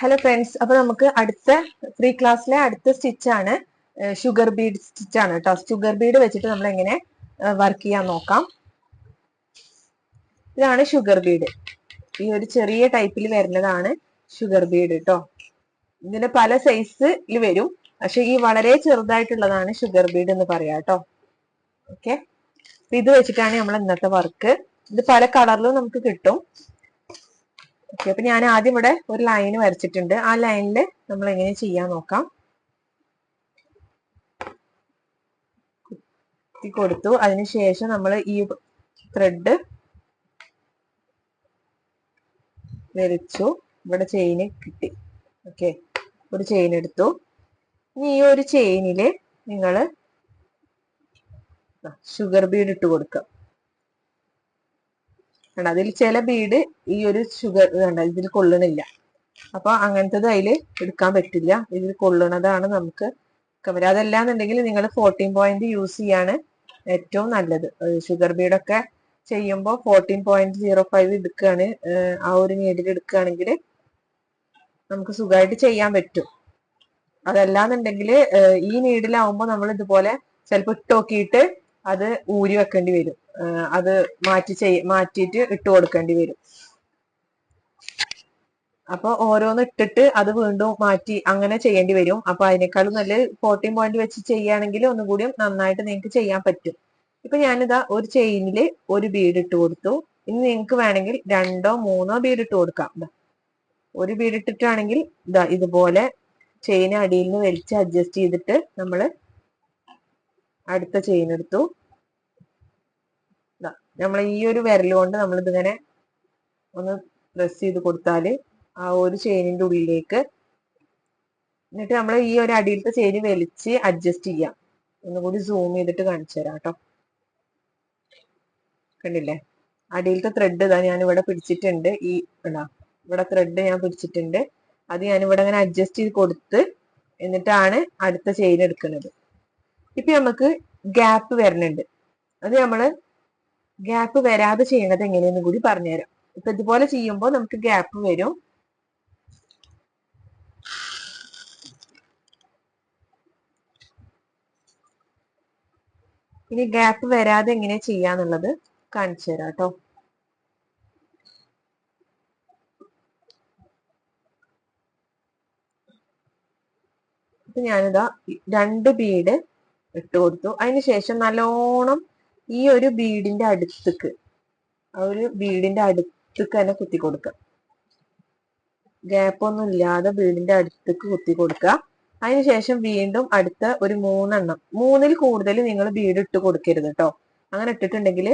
Hello friends, അപ്പൊ നമുക്ക് അടുത്ത ഫ്രീ ക്ലാസ്സിലെ അടുത്ത സ്റ്റിച്ചാണ് ഷുഗർ ബീഡ് സ്റ്റിച്ചാണ് കേട്ടോ. ഷുഗർ ബീഡ് വെച്ചിട്ട് നമ്മൾ എങ്ങനെ വർക്ക് ചെയ്യാൻ നോക്കാം. ഇതാണ് ഷുഗർ ബീഡ്. ഈ ഒരു ചെറിയ ടൈപ്പിൽ വരുന്നതാണ് ഷുഗർ ബീഡ് കേട്ടോ. ഇതിന് പല സൈസിൽ വരും, പക്ഷെ ഈ വളരെ ചെറുതായിട്ടുള്ളതാണ് ഷുഗർ ബീഡ് എന്ന് പറയാം കേട്ടോ. ഓക്കെ, ഇത് വെച്ചിട്ടാണ് നമ്മൾ ഇന്നത്തെ വർക്ക്. ഇത് പല കളറിലും നമുക്ക് കിട്ടും. ഓക്കെ, അപ്പൊ ഞാൻ ആദ്യം ഇവിടെ ഒരു ലൈൻ വരച്ചിട്ടുണ്ട്. ആ ലൈനിൽ നമ്മൾ എങ്ങനെ ചെയ്യാൻ നോക്കാം. കുത്തി കൊടുത്തു. അതിനുശേഷം നമ്മൾ ഈ ത്രെഡ് വരച്ചു. ഇവിടെ ചെയിന് കിട്ടി. ഓക്കെ, ഒരു ചെയിൻ എടുത്തു. ഇനി ഈ ഒരു ചെയിനില് നിങ്ങൾ ഷുഗർ ബീഡ് ഇട്ട് കൊടുക്കുക. അതിൽ ചില ബീഡ് ഈ ഒരു ഷുഗർ ഇതിൽ കൊള്ളണില്ല, അപ്പൊ അങ്ങനത്തത് അതിൽ എടുക്കാൻ പറ്റില്ല. ഇതിൽ കൊള്ളണതാണ് നമുക്ക് വരിക. അതല്ലാന്നുണ്ടെങ്കിൽ നിങ്ങൾ 14 പോയിന്റ് യൂസ് ചെയ്യാണ് ഏറ്റവും നല്ലത്. ഷുഗർ ബീഡൊക്കെ ചെയ്യുമ്പോൾ 14.05 എടുക്കുകയാണ്, ആ ഒരു നീഡിൽ എടുക്കുകയാണെങ്കിൽ നമുക്ക് സുഖമായിട്ട് ചെയ്യാൻ പറ്റും. അതല്ലാന്നുണ്ടെങ്കിൽ ഈ നീഡിലാവുമ്പോൾ നമ്മൾ ഇതുപോലെ ചിലപ്പോൾ ഇട്ട് നോക്കിയിട്ട് അത് ഊരി വെക്കേണ്ടി വരും. അത് മാറ്റിയിട്ട് ഇട്ട് കൊടുക്കേണ്ടി വരും. അപ്പൊ ഓരോന്ന് ഇട്ടിട്ട് അത് വീണ്ടും മാറ്റി അങ്ങനെ ചെയ്യേണ്ടി വരും. അപ്പൊ അതിനേക്കാളും നല്ല 14 പോയിന്റ് വെച്ച് ചെയ്യുകയാണെങ്കിൽ ഒന്നുകൂടി നന്നായിട്ട് നിങ്ങൾക്ക് ചെയ്യാൻ പറ്റും. ഇപ്പൊ ഞാനിതാ ഒരു ചെയിനിൽ ഒരു ബീഡ് ഇട്ട് കൊടുത്തു. ഇനി നിങ്ങൾക്ക് വേണമെങ്കിൽ 2 or 3 ബീഡ് ഇട്ട് കൊടുക്കാം. ഒരു ബീഡ് ഇട്ടിട്ടാണെങ്കിൽ ഇതാ ഇതുപോലെ ചെയിൻ അടിയിൽ നിന്ന് വലിച്ച് അഡ്ജസ്റ്റ് ചെയ്തിട്ട് നമ്മൾ അടുത്ത ചെയിൻ എടുത്തു. നമ്മൾ ഈ ഒരു വിരൽ കൊണ്ട് നമ്മൾ ഇതിങ്ങനെ ഒന്ന് പ്രസ് ചെയ്ത് കൊടുത്താല് ആ ഒരു ചെയിനിന്റെ ഉള്ളിലേക്ക്, എന്നിട്ട് നമ്മൾ ഈ ഒരു അടിയിലത്തെ ചെയിൻ വലിച്ച് അഡ്ജസ്റ്റ് ചെയ്യാം. ഒന്നുകൂടി സൂം ചെയ്തിട്ട് കാണിച്ചു തരാം കേട്ടോ. കണ്ടില്ലേ, അടിയിലത്തെ ത്രെഡ് ഇതാ ഞാൻ ഇവിടെ പിടിച്ചിട്ടുണ്ട്. ഇവിടെ ത്രെഡ് ഞാൻ പിടിച്ചിട്ടുണ്ട്. അത് ഞാനിവിടെ അങ്ങനെ അഡ്ജസ്റ്റ് ചെയ്ത് കൊടുത്ത് എന്നിട്ടാണ് അടുത്ത ചെയിൻ എടുക്കുന്നത്. ഇപ്പൊ നമുക്ക് ഗ്യാപ്പ് വരുന്നുണ്ട്. അത് നമ്മള് ഗ്യാപ്പ് വരാതെ ചെയ്യണത് എങ്ങനെയെന്ന് കൂടി പറഞ്ഞുതരാം. ഇപ്പൊ ഇതുപോലെ ചെയ്യുമ്പോൾ നമുക്ക് ഗ്യാപ്പ് വരും. ഇനി ഗ്യാപ്പ് വരാതെ എങ്ങനെ ചെയ്യാന്നുള്ളത് കാണിച്ചു തരാം കേട്ടോ. ഇപ്പൊ ഞാനിതാ 2 ബീഡ് ഇട്ട് കൊടുത്തു. അതിനുശേഷം നല്ലോണം ഈ ഒരു ബീഡിന്റെ അടുത്തേക്ക്, ആ ഒരു ബീഡിന്റെ അടുത്തേക്ക് തന്നെ കുത്തി കൊടുക്കുക. ഗ്യാപ്പ് ഒന്നും ഇല്ലാതെ ബീഡിന്റെ അടുത്തേക്ക് കുത്തി കൊടുക്കുക. അതിനുശേഷം വീണ്ടും അടുത്ത ഒരു 3 എണ്ണം, 3ൽ കൂടുതൽ നിങ്ങൾ ബീഡ് ഇട്ട് കൊടുക്കരുത് കേട്ടോ. അങ്ങനെ ഇട്ടിട്ടുണ്ടെങ്കിൽ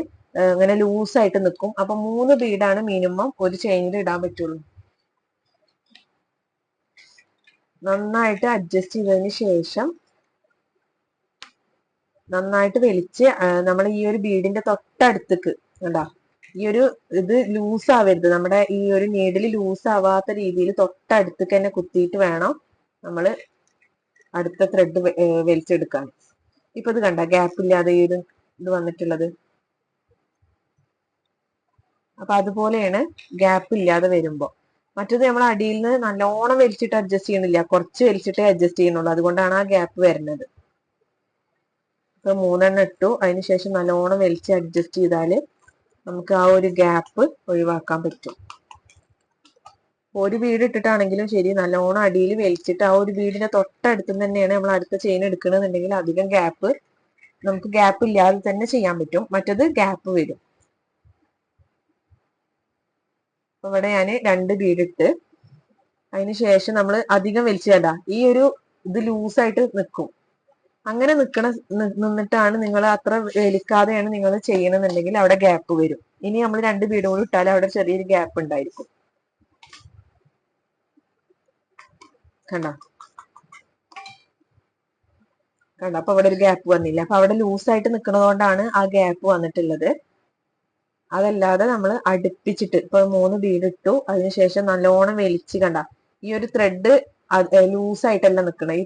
ഇങ്ങനെ ലൂസായിട്ട് നിൽക്കും. അപ്പൊ 3 ബീഡാണ് മിനിമം ഒരു ചെയിനിൽ ഇടാൻ പറ്റുള്ളൂ. നന്നായിട്ട് അഡ്ജസ്റ്റ് ചെയ്തതിന് ശേഷം നന്നായിട്ട് വലിച്ച് നമ്മൾ ഈ ഒരു ബീഡിന്റെ തൊട്ടടുത്തേക്ക് കണ്ടാ, ഈ ഒരു ഇത് ലൂസ് ആവരുത്. നമ്മുടെ ഈ ഒരു നീഡിൽ ലൂസ് ആവാത്ത രീതിയിൽ തൊട്ടടുത്തേക്ക് തന്നെ കുത്തിയിട്ട് വേണം നമ്മൾ അടുത്ത ത്രെഡ് വലിച്ചെടുക്കാൻ. ഇപ്പൊ ഇത് കണ്ട ഗ്യാപ്പ് ഇല്ലാതെ ഈ ഒരു ഇത് വന്നിട്ടുള്ളത്. അപ്പൊ അതുപോലെയാണ് ഗ്യാപ്പ് ഇല്ലാതെ വരുമ്പോ. മറ്റത് നമ്മൾ അടിയിൽ നിന്ന് നല്ലോണം വലിച്ചിട്ട് അഡ്ജസ്റ്റ് ചെയ്യണില്ല, കുറച്ച് വലിച്ചിട്ടേ അഡ്ജസ്റ്റ് ചെയ്യുന്നുള്ളൂ. അതുകൊണ്ടാണ് ആ ഗ്യാപ്പ് വരുന്നത്. ഇപ്പൊ 3 എണ്ണം ഇട്ടു. അതിനുശേഷം നല്ലോണം വലിച്ച് അഡ്ജസ്റ്റ് ചെയ്താല് നമുക്ക് ആ ഒരു ഗ്യാപ്പ് ഒഴിവാക്കാൻ പറ്റും. ഒരു ബീഡ് ഇട്ടിട്ടാണെങ്കിലും ശരി, നല്ലോണം അടിയിൽ വലിച്ചിട്ട് ആ ഒരു ബീഡിന്റെ തൊട്ടടുത്ത് തന്നെയാണ് നമ്മൾ അടുത്ത ചെയിൻ എടുക്കണമെന്നുണ്ടെങ്കിൽ അധികം ഗ്യാപ്പ് നമുക്ക് ഗ്യാപ്പ് ഇല്ലാതെ തന്നെ ചെയ്യാൻ പറ്റും. മറ്റത് ഗ്യാപ്പ് വരും. അപ്പൊ ഇവിടെ ഞാൻ 2 ബീഡ് ഇട്ട് അതിനുശേഷം നമ്മൾ അധികം വലിച്ചേണ്ട, ഈ ഒരു ഇത് ലൂസായിട്ട് നിൽക്കും. അങ്ങനെ നിന്നിട്ടാണ് നിങ്ങൾ അത്ര വലിക്കാതെയാണ് നിങ്ങൾ ചെയ്യണമെന്നുണ്ടെങ്കിൽ അവിടെ ഗ്യാപ്പ് വരും. ഇനി നമ്മൾ 2 ബീഡ് കൂടി ഇട്ടാൽ അവിടെ ചെറിയൊരു ഗ്യാപ്പ് ഉണ്ടായിരിക്കും. കണ്ടോ അപ്പൊ അവിടെ ഒരു ഗ്യാപ്പ് വന്നില്ല. അപ്പൊ അവിടെ ലൂസായിട്ട് നിൽക്കുന്നത് കൊണ്ടാണ് ആ ഗ്യാപ്പ് വന്നിട്ടുള്ളത്. അതല്ലാതെ നമ്മൾ അടുപ്പിച്ചിട്ട് ഇപ്പൊ 3 ബീഡ് ഇട്ടു. അതിനുശേഷം നല്ലോണം വലിച്ച് കണ്ട ഈ ഒരു ത്രെഡ് ലൂസായിട്ടല്ല നിൽക്കണം. ഈ